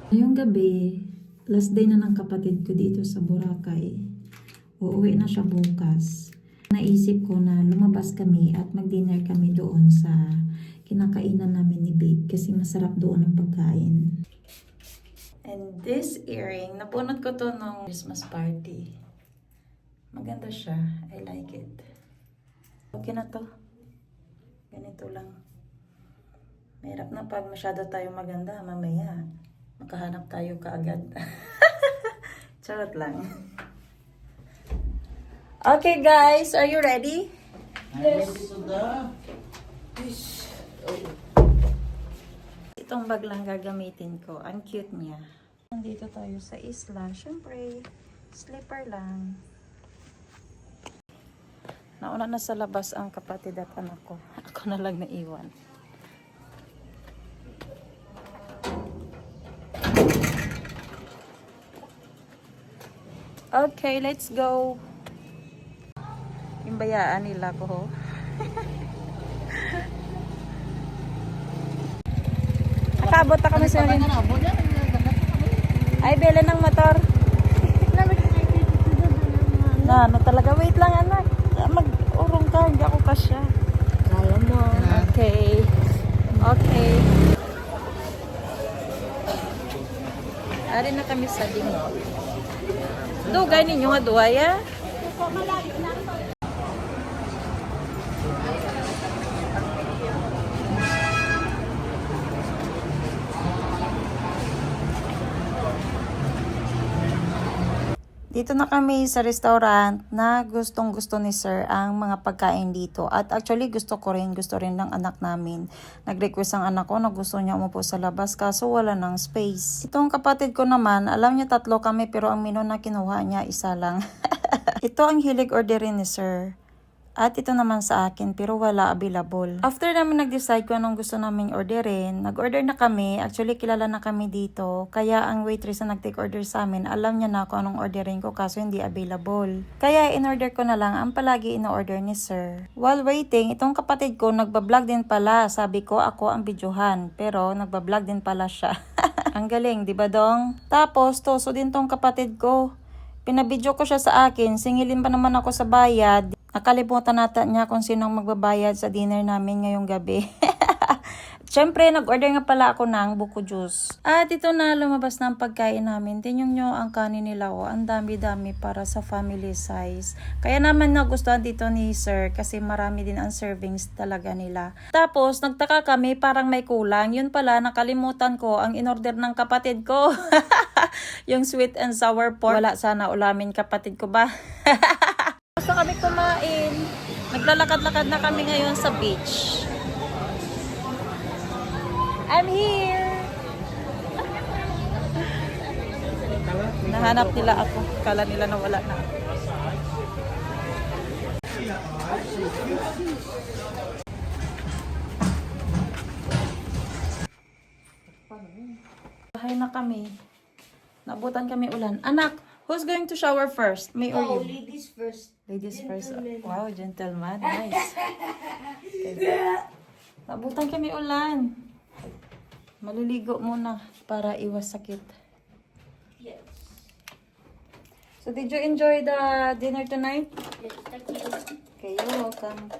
Ngayong gabi, last day na ng kapatid ko dito sa Boracay. Uuwi na siya bukas. Naisip ko na lumabas kami at mag-dinner kami doon sa kinakainan namin ni Babe kasi masarap doon ang pagkain. And this earring, napunot ko to nung Christmas party. Maganda siya. I like it. Okay na to. Ganito lang. Mahirap na pag masyado tayo maganda. Mamaya, makahanap tayo kaagad. Charot lang. Okay guys, are you ready? Yes. Itong bag lang gagamitin ko. Ang cute niya. Nandito tayo sa isla. Siyempre, slipper lang. Nauna na sa labas ang kapatid at anak ko. Ako na lang naiwan. Okay, let's go. Yung bayaan nila ko ho. Nakabot na kami sa rin. Ay, bela ng motor. Na, ano talaga? Wait lang, anak. Mag-urong ka, hindi ako kasya. Kaya mo. Okay. Okay. Ari na kami sa dingol. Dugay ninyo nga duwaya. Dito na kami sa restaurant na gustong-gusto ni Sir ang mga pagkain dito. At actually gusto rin ng anak namin. Nag-request ang anak ko na gusto niya umupo sa labas kaso wala ng space. Itong kapatid ko naman, alam niya 3 kami pero ang menu na kinuha niya isa lang. Ito ang hilig orderin ni Sir. At ito naman sa akin pero wala available. After namin nag-decide kung anong gusto namin orderin, nag-order na kami. Actually kilala na kami dito. Kaya ang waitress na nag-take order sa amin, alam niya na kung anong orderin ko kaso hindi available. Kaya in-order ko na lang ang palagi in-order ni Sir. While waiting, itong kapatid ko nagbablog din pala. Sabi ko ako ang videohan pero nagbablog din pala siya. Ang galing, di ba dong? Tapos toso din tong kapatid ko. Pinabidyo ko siya sa akin, singilin pa naman ako sa bayad. Nakalimutan natin niya kung sinong magbabayad sa dinner namin ngayong gabi. Siyempre, nag-order nga pala ako ng buko juice. At ito na, lumabas na ang pagkain namin. Tingnan nyo ang kanin nila. Oh. Ang dami-dami para sa family size. Kaya naman nagustuhan dito ni Sir kasi marami din ang servings talaga nila. Tapos, nagtaka kami parang may kulang. Yun pala, nakalimutan ko ang in-order ng kapatid ko. Yung sweet and sour pork. Wala sana ulamin kapatid ko ba? Gusto kami kumain. Naglalakad-lakad na kami ngayon sa beach. I'm here! Nahanap nila ako. Kala nila na wala na. Bahay na kami. Nabutan kami ulan. Anak, who's going to shower first? Me or you? Ladies first. Ladies first. Wow, gentleman. Nice. Okay. Nabutan kami ulan. Maliligo muna para iwas sakit. Yes. So, did you enjoy the dinner tonight? Yes, thank you. Okay, you're welcome.